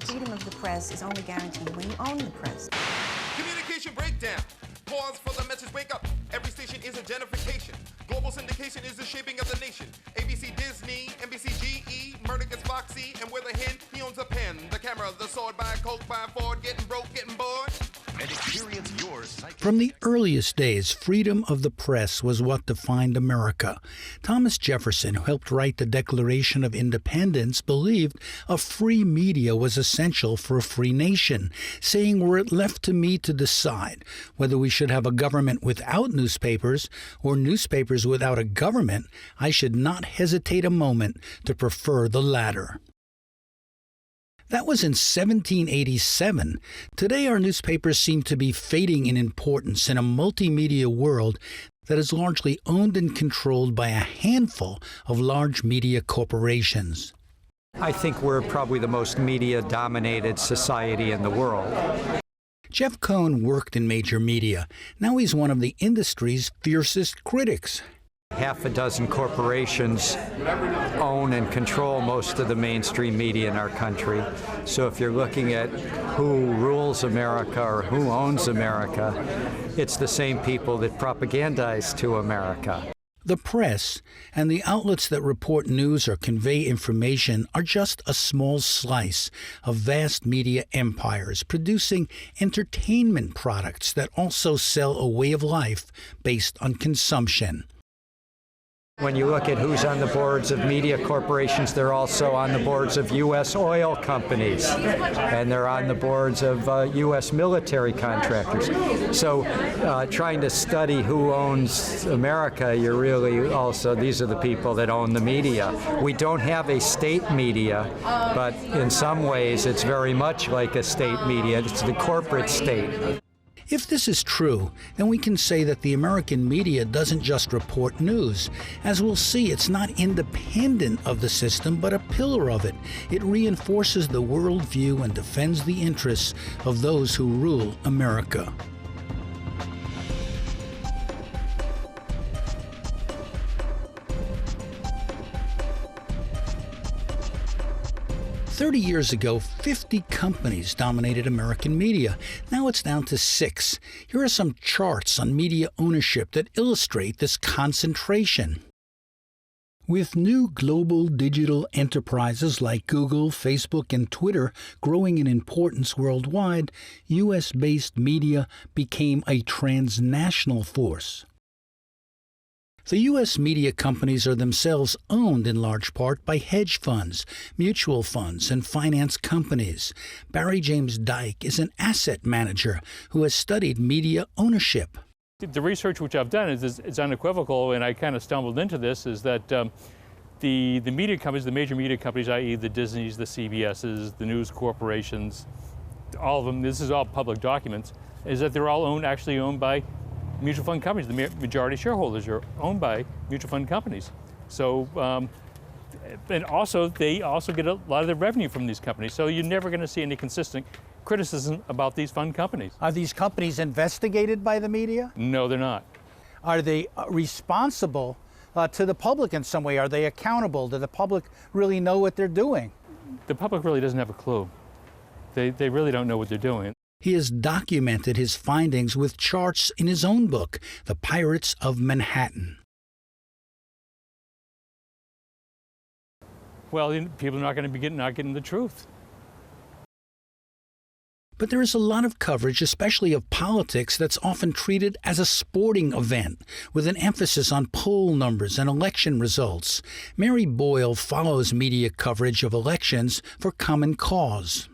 Freedom of the press is only guaranteed when you own the press. Communication breakdown. Pause for the message, wake up. Every station is a gentrification. Global syndication is the shaping of the nation. ABC, Disney, NBC, GE, Murdoch gets Foxy, and with a hen, he owns a pen. The camera, the sword, by Coke, by Ford, getting broke, getting bored. And experience yours. From the earliest days, freedom of the press was what defined America. Thomas Jefferson, who helped write the Declaration of Independence, believed a free media was essential for a free nation, saying, were it left to me to decide whether we should have a government without newspapers or newspapers without a government, I should not hesitate a moment to prefer the latter. That was in 1787. Today, our newspapers seem to be fading in importance in a multimedia world that is largely owned and controlled by a handful of large media corporations. I think we're probably the most media-dominated society in the world. Jeff Cohn worked in major media. Now he's one of the industry's fiercest critics. Half a dozen corporations own and control most of the mainstream media in our country. So if you're looking at who rules America or who owns America, it's the same people that propagandize to America. The press and the outlets that report news or convey information are just a small slice of vast media empires producing entertainment products that also sell a way of life based on consumption. When you look at who's on the boards of media corporations, they're also on the boards of U.S. oil companies, and they're on the boards of U.S. military contractors. So trying to study who owns America, you're really also, these are the people that own the media. We don't have a state media, but in some ways it's very much like a state media. It's the corporate state. If this is true, then we can say that the American media doesn't just report news. As we'll see, it's not independent of the system, but a pillar of it. It reinforces the worldview and defends the interests of those who rule America. "30 years ago, 50 companies dominated American media. Now it's down to 6. Here are some charts on media ownership that illustrate this concentration. With new global digital enterprises like Google, Facebook, and Twitter growing in importance worldwide, U.S.-based media became a transnational force. The U.S. media companies are themselves owned in large part by hedge funds, mutual funds, and finance companies. Barry James Dyke is an asset manager who has studied media ownership. The research which I've done is unequivocal, and I kind of stumbled into this, is that the media companies, the major media companies, i.e. the Disneys, the CBSs, the news corporations, all of them, this is all public documents, is that they're all actually owned by mutual fund companies. The majority shareholders are owned by mutual fund companies. So, and also they also get a lot of the revenue from these companies. So you're never going to see any consistent criticism about these fund companies. Are these companies investigated by the media? No, they're not. Are they responsible to the public in some way? Are they accountable? Do the public really know what they're doing? The public really doesn't have a clue. They really don't know what they're doing. He has documented his findings with charts in his own book, The Pirates of Manhattan. Well, people are not going to be not getting the truth. But there is a lot of coverage, especially of politics, that's often treated as a sporting event, with an emphasis on poll numbers and election results. Mary Boyle follows media coverage of elections for Common Cause.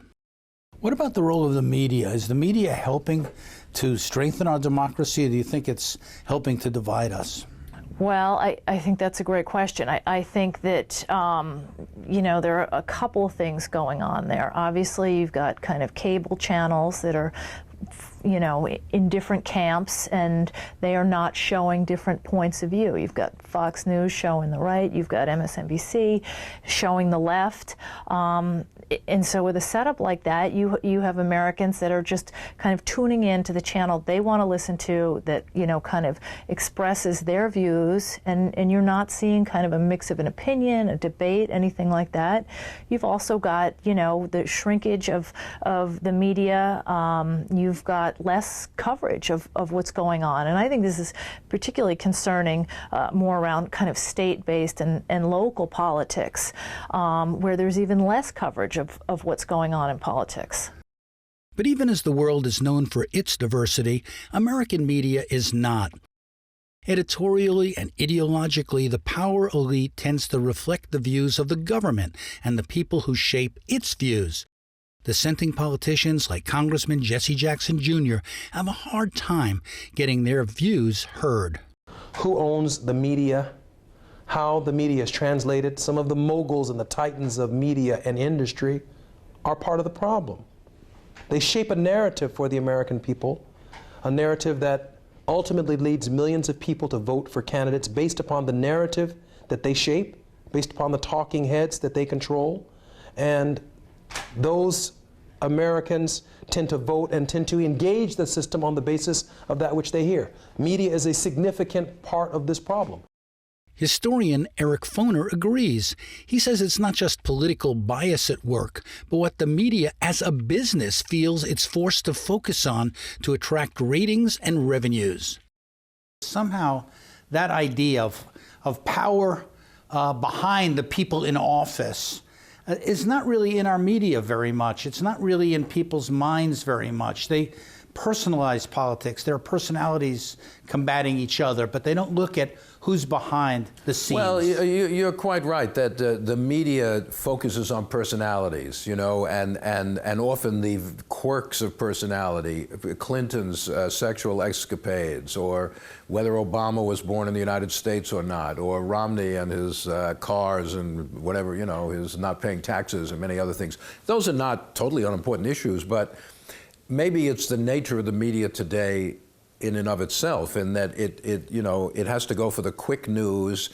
What about the role of the media? Is the media helping to strengthen our democracy, or do you think it's helping to divide us? Well, I think that's a great question. I think that, you know, there are a couple of things going on there. Obviously, you've got kind of cable channels that are, you know, in different camps, and they are not showing different points of view. You've got Fox News showing the right, you've got MSNBC showing the left. so with a setup like that, you have Americans that are just kind of tuning in to the channel they want to listen to, that, you know, kind of expresses their views, and you're not seeing kind of a mix of an opinion, a debate, anything like that. You've also got, you know, the shrinkage of the media. You've got less coverage of what's going on, and I think this is particularly concerning more around kind of state-based and local politics, where there's even less coverage of what's going on in politics. But even as the world is known for its diversity, American media is not. Editorially and ideologically, the power elite tends to reflect the views of the government and the people who shape its views. Dissenting politicians like Congressman Jesse Jackson Jr. have a hard time getting their views heard. Who owns the media? How the media is translated? Some of the moguls and the titans of media and industry are part of the problem. They shape a narrative for the American people, a narrative that ultimately leads millions of people to vote for candidates based upon the narrative that they shape, based upon the talking heads that they control. And those Americans tend to vote and tend to engage the system on the basis of that which they hear. Media is a significant part of this problem. Historian Eric Foner agrees. He says it's not just political bias at work, but what the media as a business feels it's forced to focus on to attract ratings and revenues. Somehow, that idea of power behind the people in office is not really in our media very much. It's not really in people's minds very much. They personalize politics. There are personalities combating each other, but they don't look at who's behind the scenes. Well, you're quite right that the media focuses on personalities, you know, and often the quirks of personality, Clinton's sexual escapades, or whether Obama was born in the United States or not, or Romney and his cars and whatever, you know, his not paying taxes and many other things. Those are not totally unimportant issues, but maybe it's the nature of the media today in and of itself, in that it has to go for the quick news.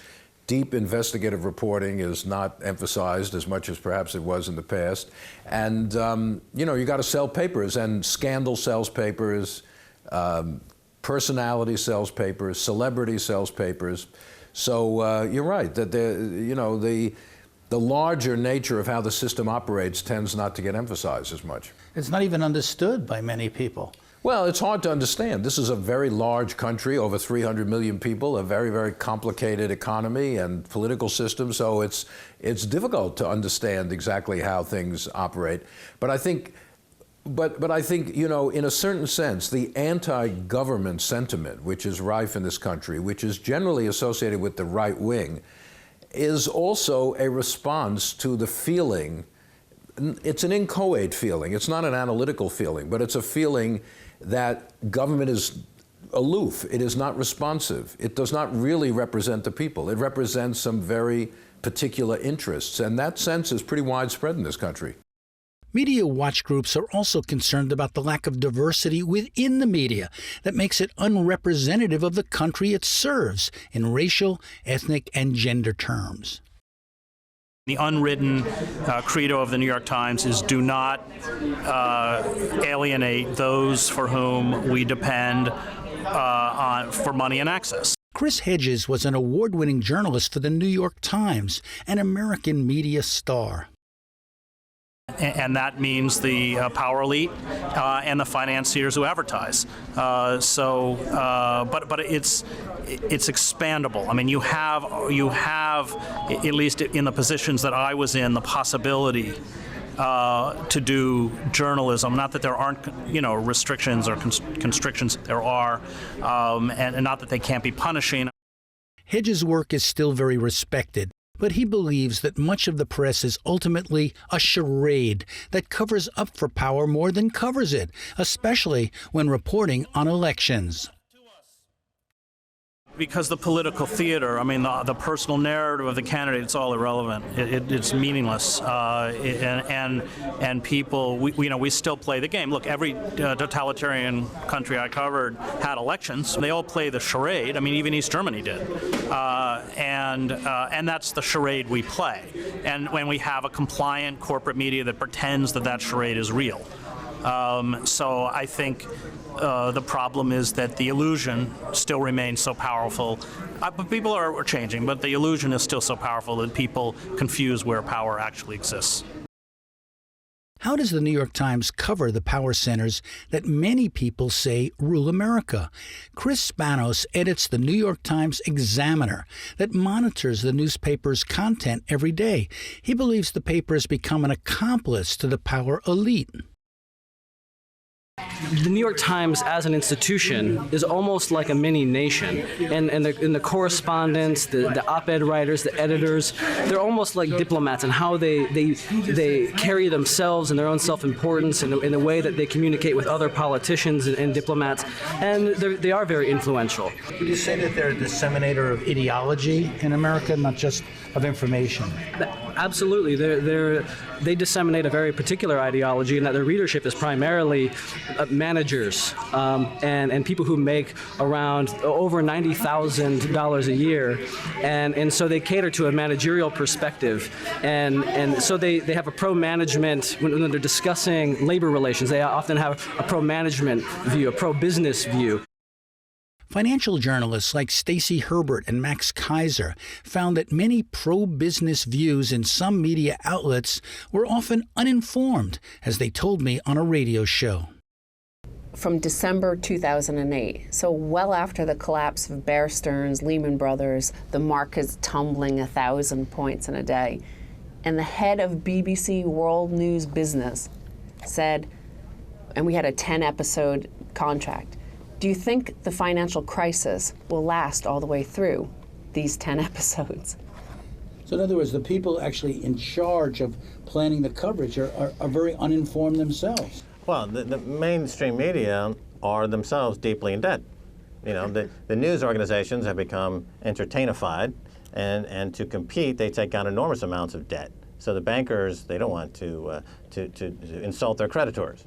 Deep investigative reporting is not emphasized as much as perhaps it was in the past. And, you got to sell papers, and scandal sells papers, personality sells papers, celebrity sells papers. So you're right, that the larger nature of how the system operates tends not to get emphasized as much. It's not even understood by many people. Well, it's hard to understand. This is a very large country, over 300 million people, a very, very complicated economy and political system, so it's difficult to understand exactly how things operate. But I think, in a certain sense, the anti-government sentiment, which is rife in this country, which is generally associated with the right wing, is also a response to the feeling. It's an inchoate feeling. It's not an analytical feeling, but it's a feeling that government is aloof. It is not responsive. It does not really represent the people. It represents some very particular interests, and that sense is pretty widespread in this country. Media watch groups are also concerned about the lack of diversity within the media that makes it unrepresentative of the country it serves in racial, ethnic, and gender terms. The unwritten credo of the New York Times is do not alienate those for whom we depend for money and access. Chris Hedges was an award-winning journalist for the New York Times, an American media star. And that means the power elite and the financiers who advertise. But it's expandable. I mean, you have at least in the positions that I was in, the possibility to do journalism. Not that there aren't, restrictions or constrictions. There are, and not that they can't be punishing. Hedges' work is still very respected, but he believes that much of the press is ultimately a charade that covers up for power more than covers it, especially when reporting on elections. Because the political theater, I mean, the personal narrative of the candidate, it's all irrelevant. It's meaningless, and people, we still play the game. Look, every totalitarian country I covered had elections. They all play the charade. I mean, even East Germany did, and that's the charade we play. And when we have a compliant corporate media that pretends that charade is real. So I think the problem is that the illusion still remains so powerful. But people are changing, but the illusion is still so powerful that people confuse where power actually exists. How does the New York Times cover the power centers that many people say rule America? Chris Spanos edits the New York Times Examiner that monitors the newspaper's content every day. He believes the paper has become an accomplice to the power elite. The New York Times as an institution is almost like a mini nation, and the correspondents, the op-ed writers, the editors, they're almost like diplomats in how they carry themselves and their own self-importance in the way that they communicate with other politicians and diplomats, and they are very influential. Would you say that they're a disseminator of ideology in America, not just of information? Absolutely. They disseminate a very particular ideology, and that their readership is primarily managers and people who make around over $90,000 a year, and so they cater to a managerial perspective, and so they have a pro-management when they're discussing labor relations. They often have a pro-management view, a pro-business view. Financial journalists like Stacy Herbert and Max Kaiser found that many pro-business views in some media outlets were often uninformed, as they told me on a radio show. From December 2008, so well after the collapse of Bear Stearns, Lehman Brothers, the market's tumbling 1,000 points in a day, and the head of BBC World News Business said, and we had a 10-episode contract, do you think the financial crisis will last all the way through these 10 episodes? So in other words, the people actually in charge of planning the coverage are very uninformed themselves. Well, the mainstream media are themselves deeply in debt. You know, the news organizations have become entertainified, and to compete, they take on enormous amounts of debt. So the bankers, they don't want to insult their creditors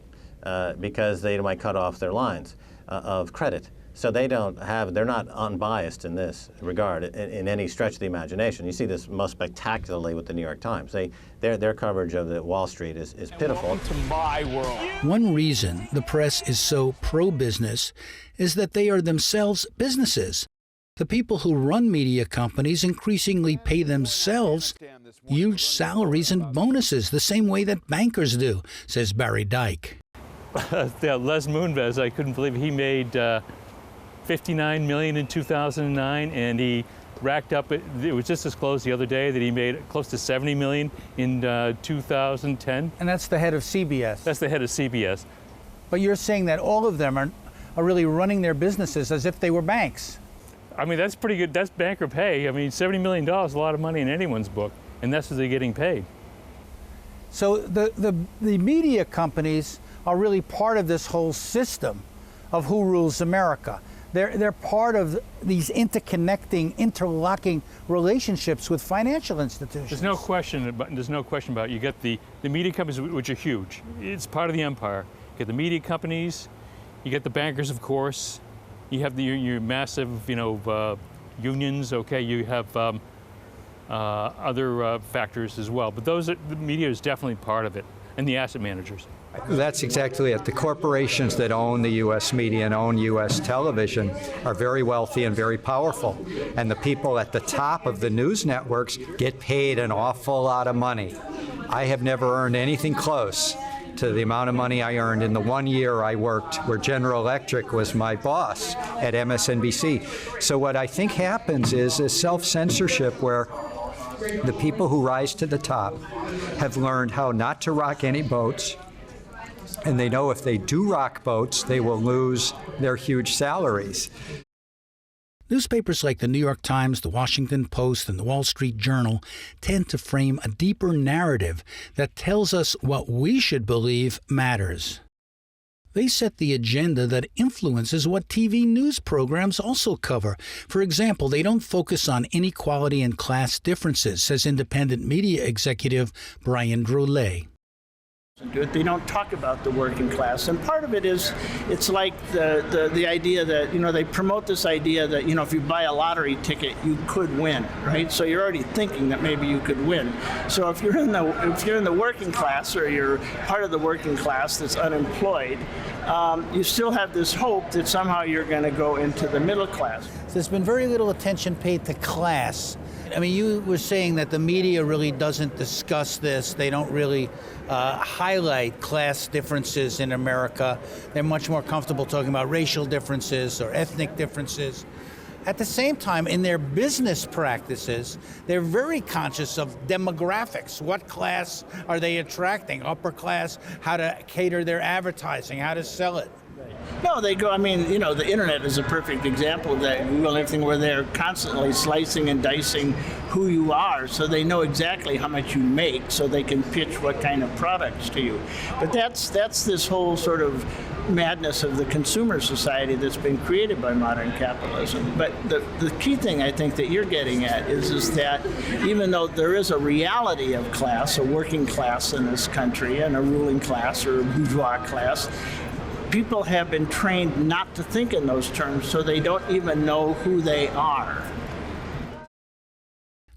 because they might cut off their lines of credit. So they're not unbiased in this regard in any stretch of the imagination. You see this most spectacularly with the New York Times. Their coverage of the Wall Street is pitiful. To my world. One reason the press is so pro-business is that they are themselves businesses. The people who run media companies increasingly pay themselves huge salaries and bonuses the same way that bankers do, says Barry Dyke. Les Moonves, I couldn't believe he made $59 million in 2009, and he racked up, it was just disclosed the other day that he made close to $70 million in 2010. And that's the head of CBS. That's the head of CBS. But you're saying that all of them are really running their businesses as if they were banks. I mean, that's pretty good. That's banker pay. I mean, $70 million is a lot of money in anyone's book, and that's what they're getting paid. So the media companies are really part of this whole system of who rules America. They're part of these interconnecting, interlocking relationships with financial institutions. There's no question about it. You get the media companies, which are huge. It's part of the empire. You get the media companies, you get the bankers, of course. You have your massive, unions. Okay, you have other factors as well. But the media is definitely part of it, and the asset managers. That's exactly it. The corporations that own the U.S. media and own U.S. television are very wealthy and very powerful. And the people at the top of the news networks get paid an awful lot of money. I have never earned anything close to the amount of money I earned in the 1 year I worked where General Electric was my boss at MSNBC. So what I think happens is a self-censorship where the people who rise to the top have learned how not to rock any boats, and they know if they do rock boats, they will lose their huge salaries. Newspapers like the New York Times, the Washington Post, and the Wall Street Journal tend to frame a deeper narrative that tells us what we should believe matters. They set the agenda that influences what TV news programs also cover. For example, they don't focus on inequality and class differences, says independent media executive Brian Drolet. They don't talk about the working class, and part of it is it's like the idea that, you know, they promote this idea that, you know, if you buy a lottery ticket you could win, right? So you're already thinking that maybe you could win. So if you're in the working class, or you're part of the working class that's unemployed, you still have this hope that somehow you're going to go into the middle class. There's been very little attention paid to class. I mean, you were saying that the media really doesn't discuss this. They don't really highlight class differences in America. They're much more comfortable talking about racial differences or ethnic differences. At the same time, in their business practices, they're very conscious of demographics. What class are they attracting? Upper class, how to cater their advertising, how to sell it. No, they go, I mean, you know, the internet is a perfect example of that. Google and everything, where they're constantly slicing and dicing who you are, so they know exactly how much you make, so they can pitch what kind of products to you. But that's this whole sort of madness of the consumer society that's been created by modern capitalism. But the key thing I think that you're getting at is that even though there is a reality of class, a working class in this country, and a ruling class or a bourgeois class, people have been trained not to think in those terms, so they don't even know who they are.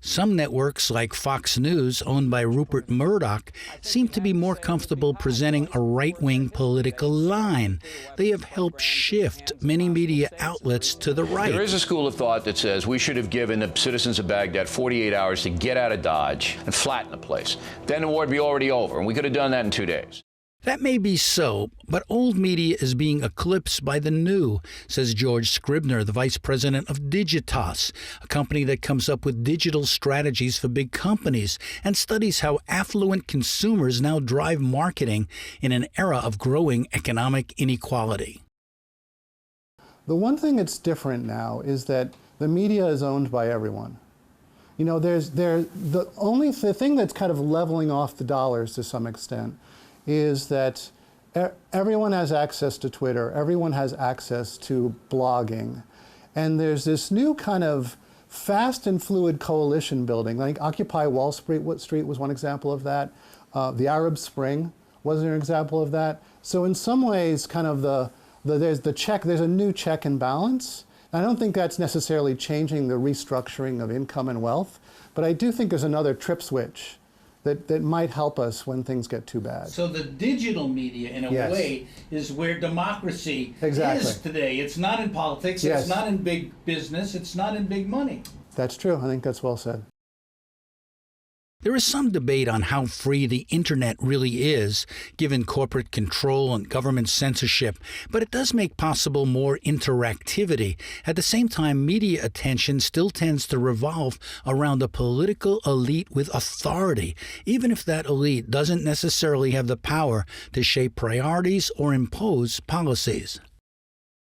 Some networks, like Fox News, owned by Rupert Murdoch, seem to be more comfortable presenting a right-wing political line. They have helped shift many media outlets to the right. There is a school of thought that says we should have given the citizens of Baghdad 48 hours to get out of Dodge and flatten the place. Then the war would be already over, and we could have done that in 2 days. That may be so, but old media is being eclipsed by the new, says George Scribner, the vice president of Digitas, a company that comes up with digital strategies for big companies and studies how affluent consumers now drive marketing in an era of growing economic inequality. The one thing that's different now is that the media is owned by everyone. You know, the thing that's kind of leveling off the dollars to some extent is that everyone has access to Twitter, everyone has access to blogging, and there's this new kind of fast and fluid coalition building. Like Occupy Wall Street was one example of that. The Arab Spring was an example of that. So in some ways, kind of there's a new check and balance. I don't think that's necessarily changing the restructuring of income and wealth, but I do think there's another trip switch that might help us when things get too bad. So the digital media, in a way, is where democracy is today. It's not in politics, it's not in big business, it's not in big money. That's true. I think that's well said. There is some debate on how free the internet really is, given corporate control and government censorship, but it does make possible more interactivity. At the same time, media attention still tends to revolve around a political elite with authority, even if that elite doesn't necessarily have the power to shape priorities or impose policies.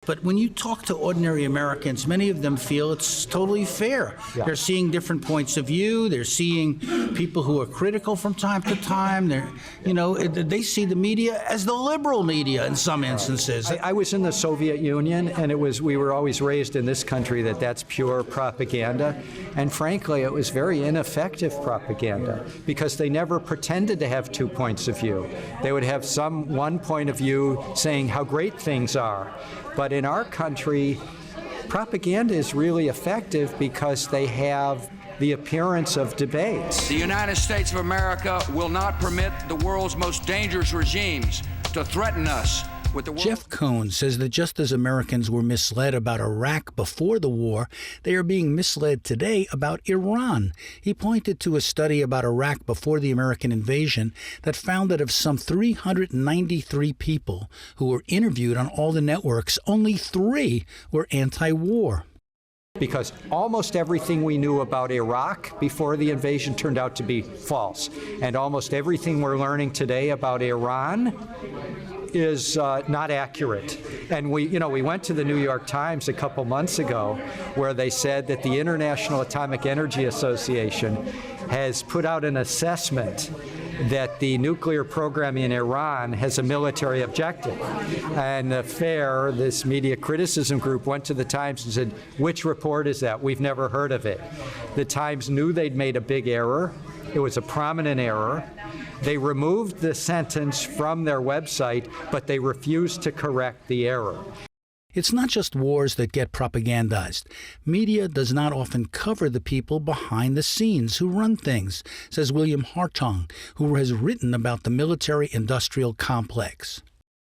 But when you talk to ordinary Americans, many of them feel it's totally fair. Yeah. They're seeing different points of view. They're seeing people who are critical from time to time. They see the media as the liberal media in some instances. I was in the Soviet Union, and we were always raised in this country that that's pure propaganda. And frankly, it was very ineffective propaganda because they never pretended to have 2 points of view. They would have one point of view saying how great things are. But in our country, propaganda is really effective because they have the appearance of debates. The United States of America will not permit the world's most dangerous regimes to threaten us with the world. Jeff Cohn says that just as Americans were misled about Iraq before the war, they are being misled today about Iran. He pointed to a study about Iraq before the American invasion that found that of some 393 people who were interviewed on all the networks, only 3 were anti-war. Because almost everything we knew about Iraq before the invasion turned out to be false. And almost everything we're learning today about Iran is not accurate. And we went to the New York Times a couple months ago where they said that the International Atomic Energy Association has put out an assessment that the nuclear program in Iran has a military objective. And FAIR, this media criticism group, went to the Times and said, which report is that? We've never heard of it. The Times knew they'd made a big error. It was a prominent error. They removed the sentence from their website, but they refused to correct the error. It's not just wars that get propagandized. Media does not often cover the people behind the scenes who run things, says William Hartong, who has written about the military-industrial complex.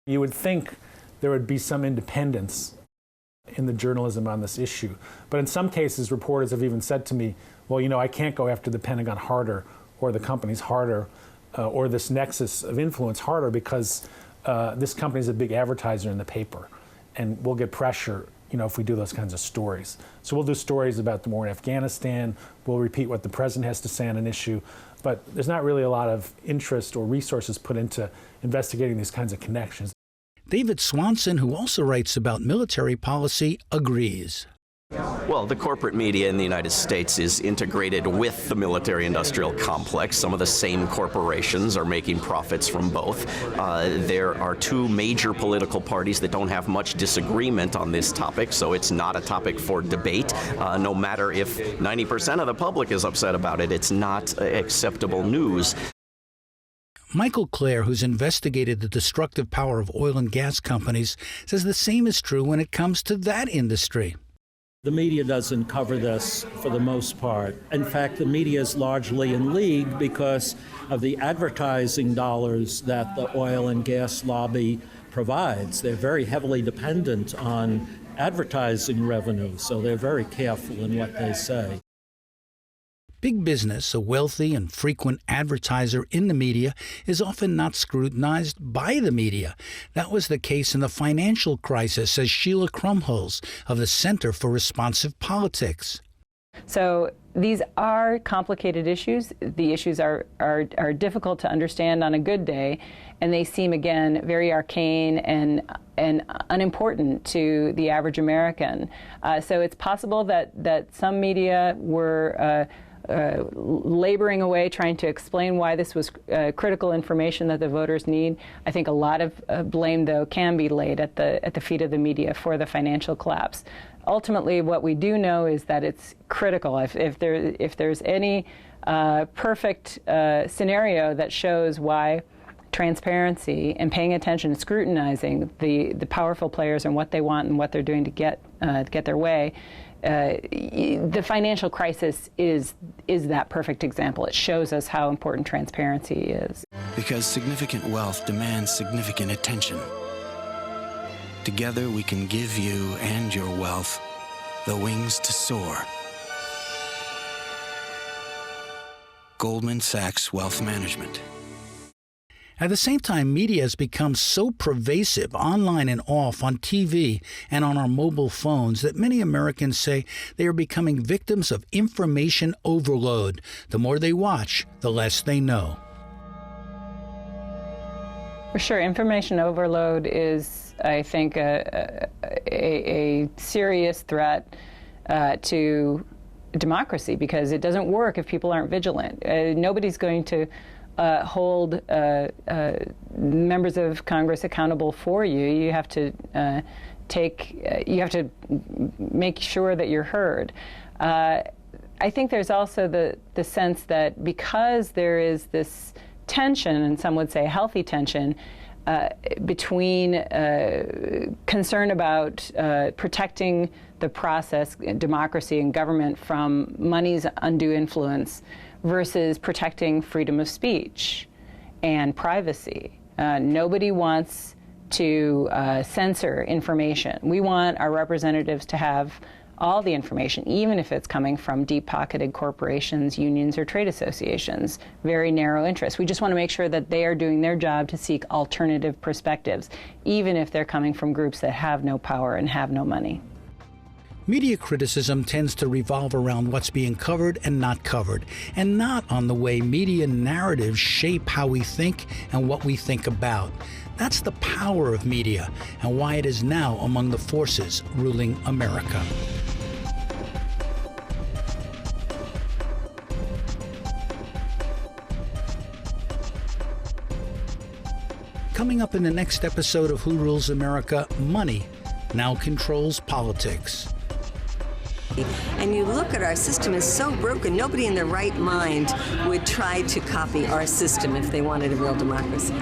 You would think there would be some independence in the journalism on this issue. But in some cases, reporters have even said to me, well, you know, I can't go after the Pentagon harder, or the companies harder, or this nexus of influence harder, because this company is a big advertiser in the paper. And we'll get pressure, you know, if we do those kinds of stories. So we'll do stories about the war in Afghanistan. We'll repeat what the president has to say on an issue. But there's not really a lot of interest or resources put into investigating these kinds of connections. David Swanson, who also writes about military policy, agrees. Well, the corporate media in the United States is integrated with the military-industrial complex. Some of the same corporations are making profits from both. There are two major political parties that don't have much disagreement on this topic, so it's not a topic for debate. No matter if 90% of the public is upset about it, it's not acceptable news. Michael Clare, who's investigated the destructive power of oil and gas companies, says the same is true when it comes to that industry. The media doesn't cover this for the most part. In fact, the media is largely in league because of the advertising dollars that the oil and gas lobby provides. They're very heavily dependent on advertising revenue, so they're very careful in what they say. Big business, a wealthy and frequent advertiser in the media, is often not scrutinized by the media. That was the case in the financial crisis, says Sheila Krumholz of the Center for Responsive Politics. So these are complicated issues. The issues are difficult to understand on a good day, and they seem, again, very arcane and unimportant to the average American. So it's possible that some media were laboring away trying to explain why this was critical information that the voters need. I think a lot of blame, though, can be laid at the feet of the media for the financial collapse. Ultimately, what we do know is that it's critical. If there's any perfect scenario that shows why transparency and paying attention and scrutinizing the powerful players and what they want and what they're doing to get their way, the financial crisis is that perfect example. It shows us how important transparency is. Because significant wealth demands significant attention. Together we can give you and your wealth the wings to soar. Goldman Sachs Wealth Management. At the same time, media has become so pervasive online and off, on TV and on our mobile phones, that many Americans say they are becoming victims of information overload. The more they watch, the less they know. For sure, information overload is, I think, a serious threat to democracy, because it doesn't work if people aren't vigilant. Nobody's going to hold members of Congress accountable for you. You have to you have to make sure that you're heard. I think there's also the sense that because there is this tension, and some would say healthy tension, between concern about protecting the process, democracy and government from money's undue influence, versus protecting freedom of speech and privacy. Nobody wants to censor information. We want our representatives to have all the information, even if it's coming from deep-pocketed corporations, unions, or trade associations, very narrow interests. We just want to make sure that they are doing their job to seek alternative perspectives, even if they're coming from groups that have no power and have no money. Media criticism tends to revolve around what's being covered and not covered, and not on the way media narratives shape how we think and what we think about. That's the power of media, and why it is now among the forces ruling America. Coming up in the next episode of Who Rules America, money now controls politics. And you look at our system is so broken, nobody in their right mind would try to copy our system if they wanted a real democracy.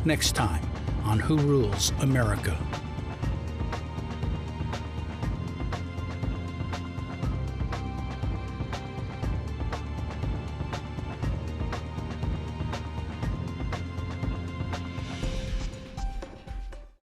Next time on Who Rules America.